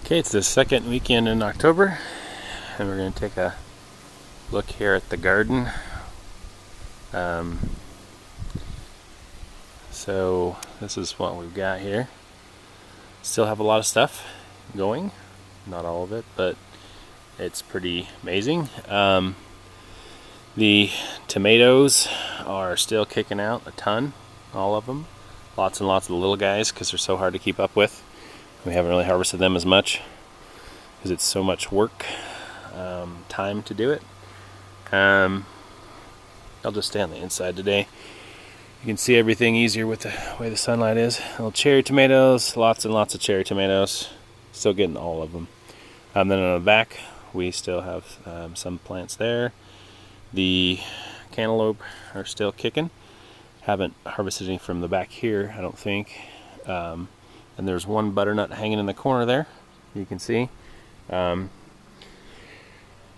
Okay, it's the second weekend in October, and we're going to take a look here at the garden. So this is what we've got here. Still have a lot of stuff going, not all of it, but it's pretty amazing. The tomatoes are still kicking out a ton, all of them. Lots and lots of the little guys because they're so hard to keep up with. We haven't really harvested them as much because it's so much work, time to do it. I'll just stay on the inside today. You can see everything easier with the way the sunlight is. Little cherry tomatoes, lots and lots of cherry tomatoes. Still getting all of them. Then on the back, we still have some plants there. The cantaloupe are still kicking. Haven't harvested any from the back here, I don't think. And there's one butternut hanging in the corner there, you can see. And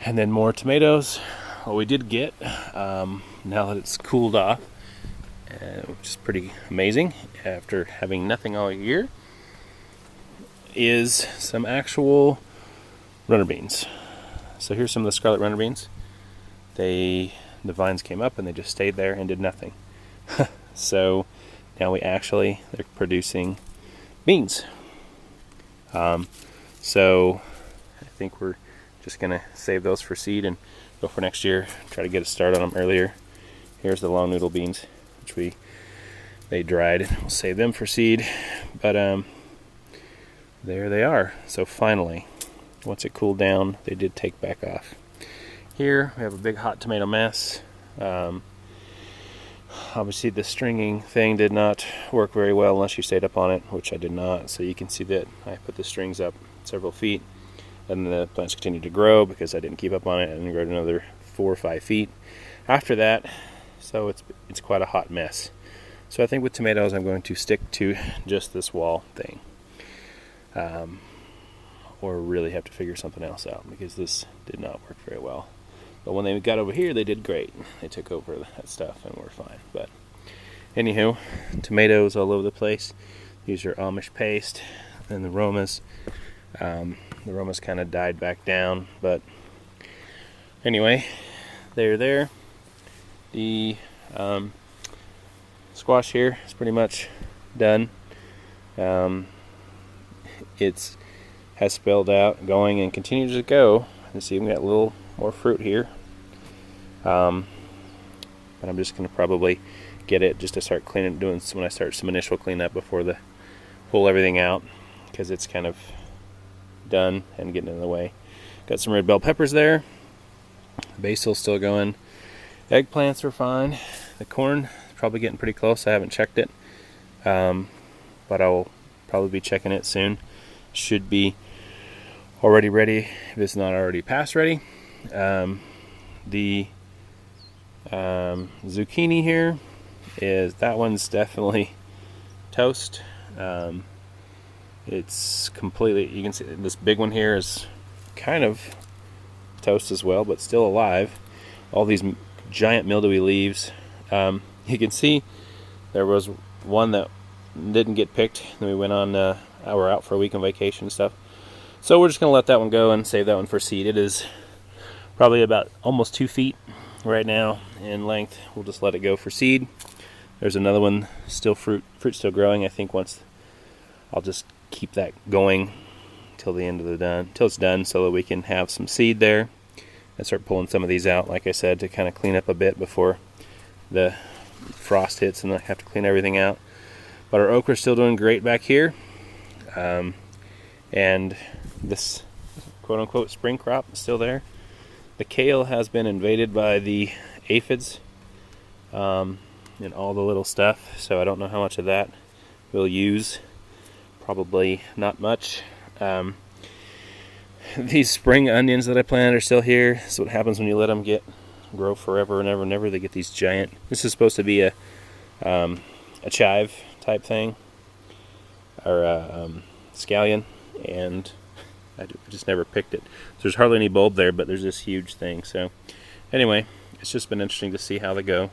then more tomatoes. What we did get, now that it's cooled off, which is pretty amazing after having nothing all year, is some actual runner beans. So here's some of the scarlet runner beans. The vines came up and they just stayed there and did nothing. So now they're producing beans. So I think we're just gonna save those for seed and go for next year. Try to get a start on them earlier. Here's the long noodle beans, which they dried. We'll save them for seed. But there they are. So finally, once it cooled down, they did take back off. Here we have a big hot tomato mess. Obviously the stringing thing did not work very well unless you stayed up on it, which I did not. So you can see that I put the strings up several feet, and the plants continued to grow because I didn't keep up on it, and grew another 4 or 5 feet after that. So it's quite a hot mess. So I think with tomatoes I'm going to stick to just this wall thing, or really have to figure something else out because this did not work very well. But when they got over here, they did great. They took over that stuff and we're fine. But anywho, tomatoes all over the place. These are Amish paste. And the Romas kind of died back down. But anyway, they're there. The squash here is pretty much done. It has spelled out, going, and continues to go. You see, we got a little more fruit here. But I'm just going to probably get it just to start doing when I start some initial cleanup before pull everything out, because it's kind of done and getting in the way. Got some red bell peppers there. Basil's still going. Eggplants are fine. The corn is probably getting pretty close. I haven't checked it, but I'll probably be checking it soon. Should be already ready if it's not already past ready. The zucchini here that one's definitely toast. It's completely, you can see this big one here is kind of toast as well, but still alive. All these giant mildewy leaves. You can see there was one that didn't get picked. Then we went on, we're out for a week on vacation and stuff. So we're just going to let that one go and save that one for seed. It is probably about almost 2 feet right now in length. We'll just let it go for seed. There's another one, still fruit still growing. I think once I'll just keep that going till the end of till it's done, so that we can have some seed there and start pulling some of these out, like I said, to kind of clean up a bit before the frost hits and I have to clean everything out. But our okra's still doing great back here. And this quote-unquote spring crop is still there. The kale has been invaded by the aphids and all the little stuff, so I don't know how much of that we'll use. Probably not much. These spring onions that I planted are still here. This is what happens when you let them grow forever and ever and ever. They get these giant, this is supposed to be a chive type thing, or a scallion, and I just never picked it. So there's hardly any bulb there, but there's this huge thing. So anyway, it's just been interesting to see how they go.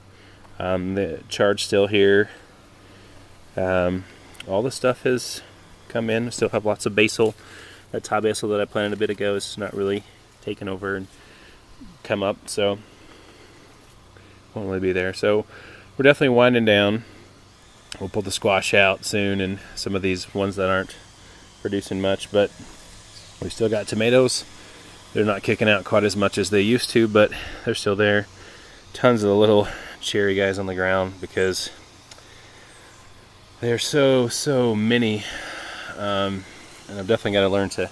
The chard's still here. All the stuff has come in. Still have lots of basil. That top basil that I planted a bit ago is not really taken over and come up, so won't really be there. So we're definitely winding down. We'll pull the squash out soon and some of these ones that aren't producing much, but we still got tomatoes. They're not kicking out quite as much as they used to, but they're still there. Tons of the little cherry guys on the ground because they're so many. And I've definitely got to learn to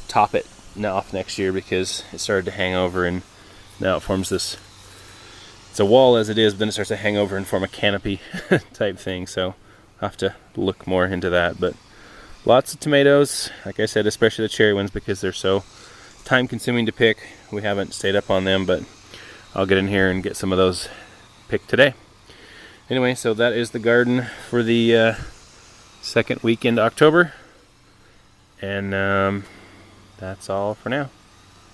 top it off next year because it started to hang over and now it forms this, it's a wall as it is, but then it starts to hang over and form a canopy type thing. So I'll have to look more into that. But lots of tomatoes, like I said, especially the cherry ones because they're so time consuming to pick. We haven't stayed up on them, but I'll get in here and get some of those picked today. Anyway, so that is the garden for the second weekend October, and that's all for now.